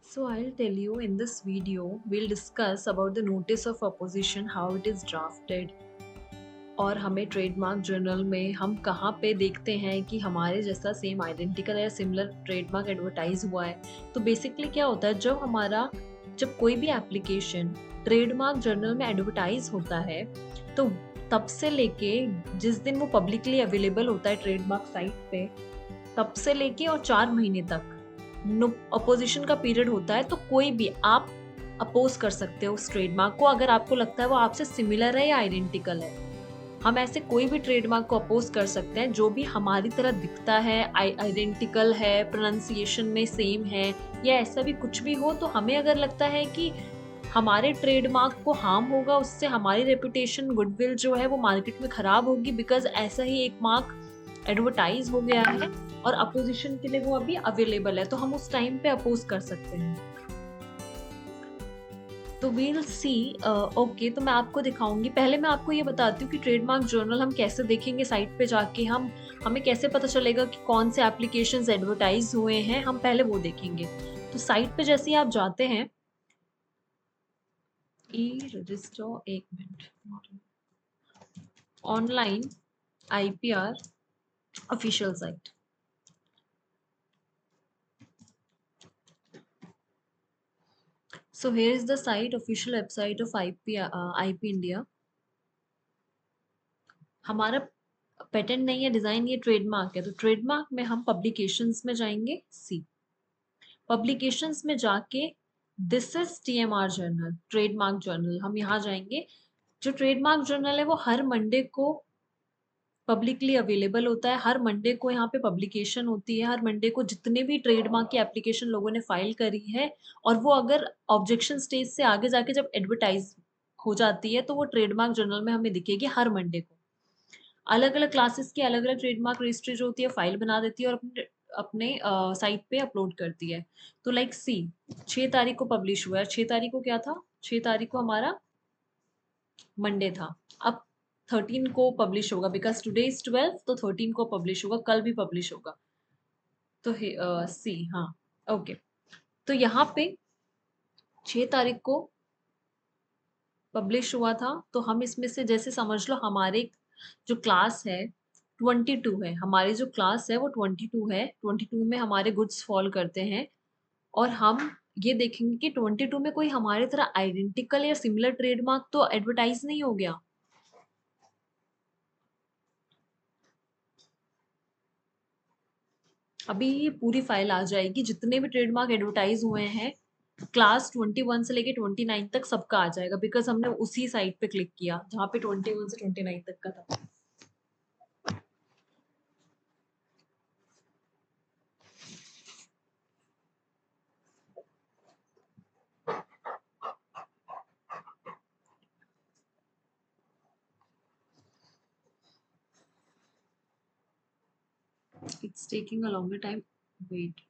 So I'll tell you in this video, we'll discuss about the notice of opposition, how it is drafted, और हमें trademark journal में हम कहाँ पे देखते हैं कि हमारे जैसा सेम आइडेंटिकल या सिमिलर ट्रेडमार्क एडवर्टाइज हुआ है। तो बेसिकली क्या होता है, जब कोई भी एप्लीकेशन ट्रेडमार्क जर्नल में एडवर्टाइज होता है, तो तब से लेके जिस दिन वो पब्लिकली अवेलेबल होता है ट्रेडमार्क साइट पे, तब से लेके और 4 महीने तक अपोजिशन का पीरियड होता है। तो कोई भी आप अपोज कर सकते हो उस ट्रेडमार्क को, अगर आपको लगता है वो आपसे सिमिलर है या आइडेंटिकल है। हम ऐसे कोई भी ट्रेडमार्क को अपोज कर सकते हैं जो भी हमारी तरह दिखता है, आइडेंटिकल है, प्रोनाउंसिएशन में सेम है, या ऐसा भी कुछ भी हो। तो हमें अगर लगता है कि हमारे ट्रेडमार्क को हार्म होगा, उससे हमारी रेपुटेशन, गुडविल जो है वो मार्केट में खराब होगी, बिकॉज ऐसा ही एक मार्क एडवर्टाइज हो गया है और अपोजिशन के लिए वो अभी अवेलेबल है, तो हम उस टाइम पे अपोज कर सकते हैं। तो वील सी। ओके, तो मैं आपको दिखाऊंगी। पहले मैं आपको ये बताती हूँ कि ट्रेडमार्क जर्नल हम कैसे देखेंगे साइट पे जाके, हमें कैसे पता चलेगा कि कौन से एप्लीकेशंस एडवर्टाइज हुए हैं, हम पहले वो देखेंगे। तो साइट पे जैसे ही आप जाते हैं, ई रजिस्टर, एक minute, online IPR official site. So here is the site, official website of IP India. हमारा पेटेंट नहीं है, डिजाइन, ये ट्रेडमार्क है। तो ट्रेडमार्क में हम पब्लिकेशंस में जाएंगे, सी पब्लिकेशंस में जाके this is TMR journal, trademark journal, हम यहाँ जाएंगे। जो ट्रेडमार्क जर्नल है वो हर मंडे को पब्लिकली अवेलेबल होता है। हर मंडे को यहाँ पे पब्लिकेशन होती है। हर मंडे को जितने भी ट्रेडमार्क की एप्लीकेशन लोगों ने फाइल करी है, और वो अगर ऑब्जेक्शन स्टेज से आगे जाके जब एडवर्टाइज हो जाती है, तो वो ट्रेडमार्क जर्नल में हमें दिखेगी हर मंडे को। अलग अलग क्लासेस की अलग अलग ट्रेडमार्क रजिस्ट्री जो होती है फाइल बना देती है और अपने अपने साइट पे अपलोड करती है। तो लाइक सी, 6 तारीख को पब्लिश हुआ है। 6 तारीख को क्या था, 6 तारीख को हमारा मंडे था। अब 13 को पब्लिश होगा, बिकॉज टुडे इज 12, तो 13 को पब्लिश होगा, कल भी पब्लिश होगा। तो सी, हाँ, ओके। तो यहाँ पे 6 तारीख को पब्लिश हुआ था, तो हम इसमें से जैसे समझ लो हमारे जो क्लास है 22 है, हमारी जो क्लास है वो 22 है। 22 में हमारे गुड्स फॉल करते हैं, और हम ये देखेंगे कि 22 में कोई हमारे तरह आइडेंटिकल या सिमिलर ट्रेडमार्क तो एडवर्टाइज नहीं हो गया। अभी ये पूरी फाइल आ जाएगी, जितने भी ट्रेडमार्क एडवर्टाइज हुए हैं क्लास 21 से लेके 29 तक सबका आ जाएगा, बिकॉज हमने उसी साइट पे क्लिक किया जहाँ पे 21 से 29 तक का था। It's taking a longer time. Wait.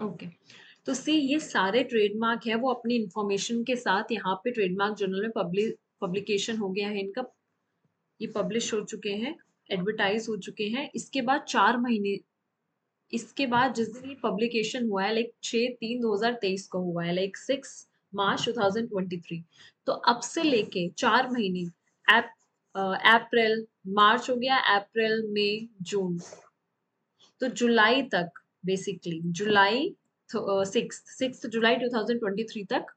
Okay, तो सी, ये सारे ट्रेडमार्क है वो अपनी इंफॉर्मेशन के साथ यहाँ पे ट्रेडमार्क जर्नल में पब्लिकेशन हो गया है इनका। ये पब्लिश हो चुके हैं, एडवर्टाइज हो चुके हैं। इसके बाद 4 महीने, इसके बाद जिस दिन ये पब्लिकेशन हुआ है, लाइक 6/3/2023 को हुआ है, लाइक 6 मार्च 2023। तो अब से लेके 4 महीने, अप अप्रैल, मार्च हो गया, अप्रैल, मई, जून, तो जुलाई तक, बेसिकली जुलाई 6 जुलाई 2023 तक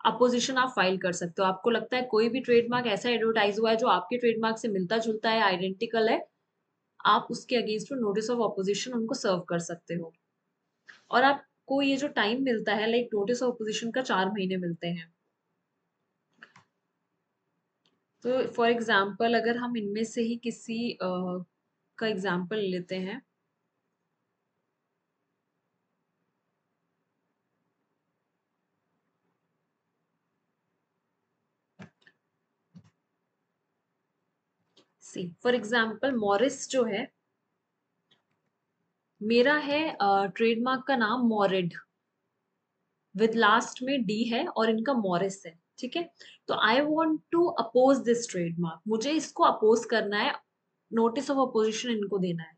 अपोजिशन आप फाइल कर सकते हो। आपको लगता है कोई भी ट्रेडमार्क ऐसा एडवर्टाइज हुआ है जो आपके ट्रेडमार्क से मिलता जुलता है, आइडेंटिकल है, आप उसके अगेंस्ट में नोटिस ऑफ अपोजिशन उनको सर्व कर सकते हो। और आपको ये जो टाइम मिलता है, लाइक नोटिस ऑफ अपोजिशन का 4 महीने मिलते हैं। तो फॉर एग्जाम्पल अगर हम इनमें से ही किसी का एग्जाम्पल लेते हैं, सी फॉर एग्जाम्पल मॉरिस जो है, मेरा है ट्रेडमार्क का नाम मॉरिड, विद लास्ट में डी है और इनका मॉरिस है, ठीक है। तो I want to oppose this trademark, मुझे इसको अपोज करना है, नोटिस ऑफ अपोजिशन इनको देना है,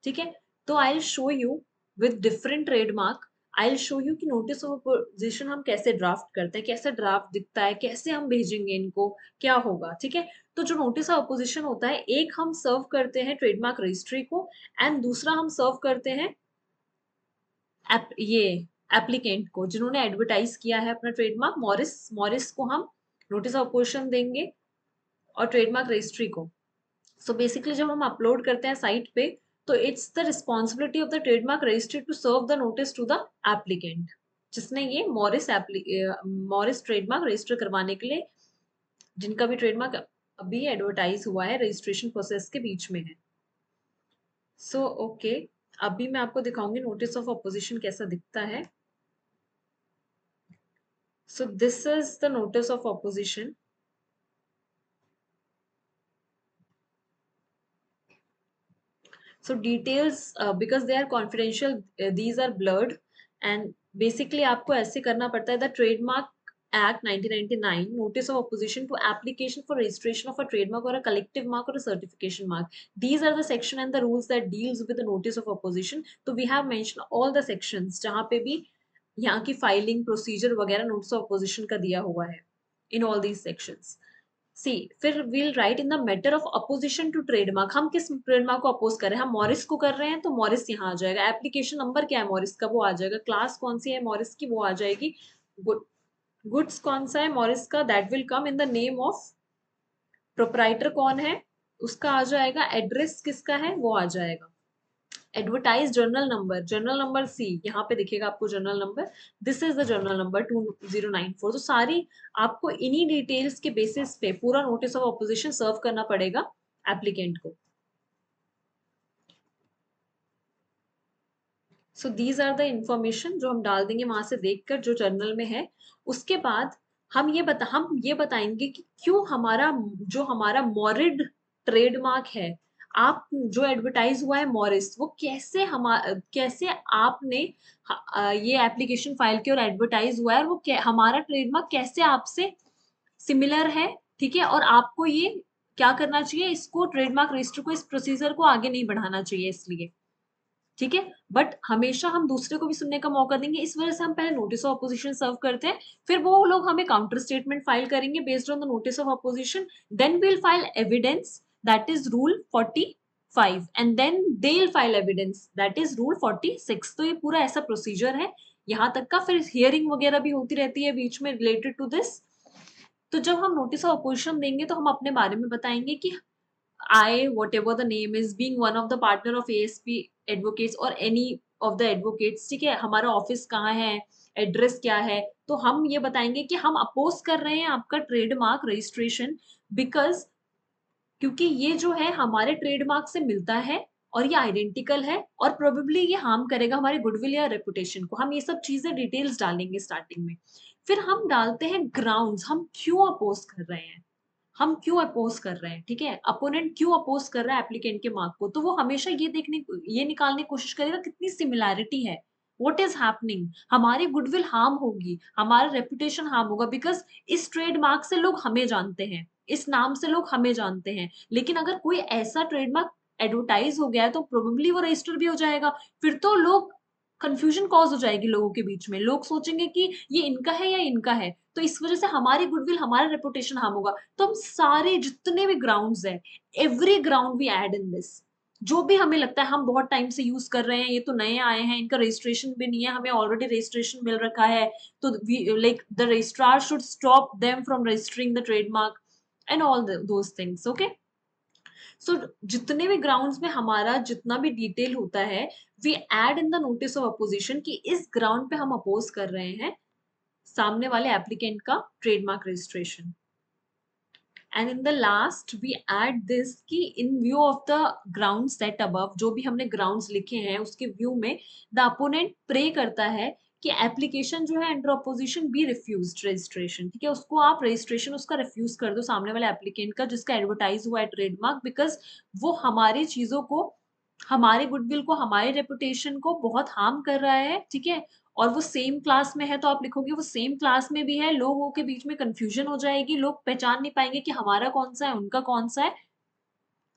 ठीक है। तो I show you with different trademark, I show you कि नोटिस ऑफ अपोजिशन हम कैसे ड्राफ्ट करते हैं, कैसे ड्राफ्ट दिखता है, कैसे हम भेजेंगे इनको, क्या होगा, ठीक है। तो जो नोटिस ऑफ अपोजिशन होता है, एक हम सर्व करते हैं ट्रेडमार्क रजिस्ट्री को, एंड दूसरा हम सर्व करते हैं ये एप्लीकेंट को, जिन्होंने एडवर्टाइज किया है अपना ट्रेडमार्क, मॉरिस, मॉरिस को हम नोटिस ऑफ अपोजिशन देंगे और ट्रेडमार्क रजिस्ट्री को। सो बेसिकली जब हम अपलोड करते हैं साइट पे, तो it's the responsibility of the trademark registry to serve the notice to the applicant, जिसने ये मॉरिस ट्रेडमार्क रजिस्टर करवाने के लिए, जिनका भी ट्रेडमार्क अभी एडवर्टाइज हुआ है, रजिस्ट्रेशन प्रोसेस के बीच में है। सो ओके, अभी मैं आपको दिखाऊंगी नोटिस ऑफ अपोजिशन कैसा दिखता है। So this is the notice of opposition. So details, because they are confidential, these are blurred, and basically आपको ऐसे करना पड़ता है, the Trademark Act 1999, notice of opposition to application for registration of a trademark or a collective mark or a certification mark. These are the section and the rules that deals with the notice of opposition. तो we have mentioned all the sections जहाँ पे भी यहाँ की filing procedure वगैरह notice of opposition का दिया हुआ है in all these sections. सी फिर will write in the matter of opposition to trademark, हम किस ट्रेडमार्क को अपोज कर रहे हैं, हम मॉरिस को कर रहे हैं तो मॉरिस यहाँ आ जाएगा, एप्लीकेशन नंबर क्या है मॉरिस का वो आ जाएगा, क्लास कौन सी है मॉरिस की वो आ जाएगी, गुड्स कौन सा है मॉरिस का, that will come in the name of, proprietor कौन है उसका आ जाएगा, एड्रेस किसका है वो आ जाएगा, एडवर्टाइज जर्नल नंबर सी यहाँ पे दिखेगा आपको journal number, this is the journal number 2094। तो सारी आपको इन्हीं डिटेल्स के बेसिस पे पूरा नोटिस ऑफ अपोजिशन सर्व करना पड़ेगा एप्लीकेंट को। So these are the information जो हम डाल देंगे वहां से देखकर जो जर्नल में है। उसके बाद हम ये बताएंगे कि क्यों हमारा मॉरिड ट्रेडमार्क है, आप जो एडवर्टाइज हुआ है मॉरिस, वो कैसे आपने ये एप्लीकेशन फाइल की और एडवर्टाइज हुआ है, और वो हमारा ट्रेडमार्क कैसे आपसे सिमिलर है, ठीक है। और आपको ये क्या करना चाहिए, इसको ट्रेडमार्क रजिस्टर को, इस प्रोसीजर को आगे नहीं बढ़ाना चाहिए इसलिए, ठीक है। बट हमेशा हम दूसरे को भी सुनने का मौका देंगे, इस वजह से हम पहले नोटिस ऑफ अपोजिशन सर्व करते हैं, फिर वो लोग हमें काउंटर स्टेटमेंट फाइल करेंगे based on the notice of opposition, then will file evidence, that is rule 45, and then they will file evidence, that is rule 46। तो ये पूरा ऐसा प्रोसीजर है यहाँ तक का, फिर हियरिंग वगैरह भी होती रहती है बीच में रिलेटेड टू दिस। तो जब हम नोटिस ऑफ अपोजिशन देंगे तो हम अपने बारे में बताएंगे कि I, whatever the name is, being one of the partner of ASP advocates or any of the advocates, ठीक है, हमारा ऑफिस कहाँ है, एड्रेस क्या है, तो हम ये बताएंगे कि हम अपोज कर रहे हैं आपका ट्रेडमार्क रजिस्ट्रेशन, बिकॉज क्योंकि ये जो है हमारे ट्रेडमार्क से मिलता है और ये आइडेंटिकल है, और प्रोबेबली ये हार्म करेगा हमारे गुडविल या रेपुटेशन को, हम ये सब चीजें डिटेल्स डालेंगे स्टार्टिंग में। फिर हम डालते हैं ग्राउंड्स, हम क्यों अपोज कर रहे हैं, हम क्यों अपोज कर रहे हैं, ठीक है, अपोनेंट क्यों अपोज कर रहा है एप्लीकेंट के मार्क को, तो वो हमेशा ये निकालने की कोशिश करेगा कितनी सिमिलैरिटी है, व्हाट इज हैपनिंग, हमारी गुडविल हार्म होगी, हमारा रेपुटेशन हार्म होगा, बिकॉज इस ट्रेडमार्क से लोग हमें जानते हैं, इस नाम से लोग हमें जानते हैं, लेकिन अगर कोई ऐसा ट्रेडमार्क एडवर्टाइज हो गया है तो प्रोबेबली वो रजिस्टर भी हो जाएगा, फिर तो लोग कंफ्यूजन कॉज हो जाएगी लोगों के बीच में, लोग सोचेंगे कि ये इनका है या इनका है, तो इस वजह से हमारी गुडविल, हमारा रेपुटेशन हार्म होगा। तो हम सारे जितने भी ग्राउंड्स हैं, every ground we add in this, जो भी हमें लगता है हम बहुत टाइम से यूज कर रहे हैं, ये तो नए आए हैं, इनका रजिस्ट्रेशन भी नहीं है, हमें ऑलरेडी रजिस्ट्रेशन मिल रखा है, तो like the registrar should stop them from registering the trademark and all those things, okay. So जितने भी ग्राउंड्स में हमारा जितना भी डिटेल होता है, we add in the notice of opposition कि इस ग्राउंड पे हम अपोज कर रहे हैं सामने वाले एप्लीकेंट का trademark registration. And in the last we add this कि in view of the ground set above, जो भी हमने ग्राउंड्स लिखे हैं उसके व्यू में द अपोनेंट प्रे करता है कि एप्लीकेशन जो है under opposition be refused registration, ठीक है, उसको आप रजिस्ट्रेशन उसका रिफ्यूज कर दो सामने वाले एप्लीकेंट का जिसका एडवर्टाइज हुआ है ट्रेडमार्क, बिकॉज वो हमारी चीजों को, हमारे गुडविल को, हमारे रेपुटेशन को बहुत हार्म कर रहा है, ठीक है, और वो सेम क्लास में है तो आप लिखोगे वो सेम क्लास में भी है, लोगों के बीच में कन्फ्यूजन हो जाएगी, लोग पहचान नहीं पाएंगे कि हमारा कौन सा है, उनका कौन सा है,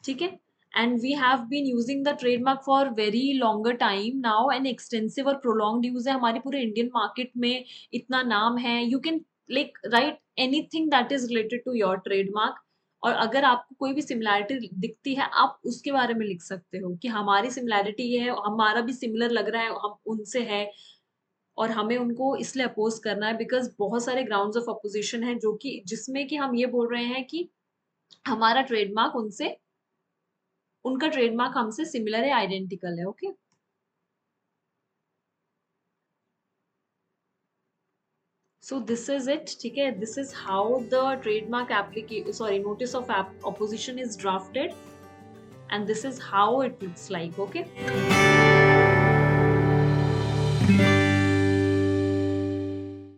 ठीक है। And we have been using the trademark for very longer time now, and extensive और प्रोलॉन्ग्ड यूज है हमारे पूरे इंडियन मार्केट में, इतना नाम है, you can like write anything that is related to your trademark. और अगर आपको कोई भी सिमिलैरिटी दिखती है, आप उसके बारे में लिख सकते हो कि हमारी सिमिलैरिटी ये है, हमारा भी सिमिलर लग रहा है, हम उनसे है, और हमें उनको इसलिए अपोज करना है बिकॉज बहुत सारे ग्राउंड्स ऑफ अपोजिशन है जो कि जिसमें कि हम ये बोल रहे हैं कि हमारा ट्रेडमार्क उनसे, उनका ट्रेडमार्क हमसे सिमिलर है, आइडेंटिकल है, okay. So this is it, ठीक है। This is how the trademark एप्लीके sorry notice of opposition is drafted, and this is how it looks like, okay.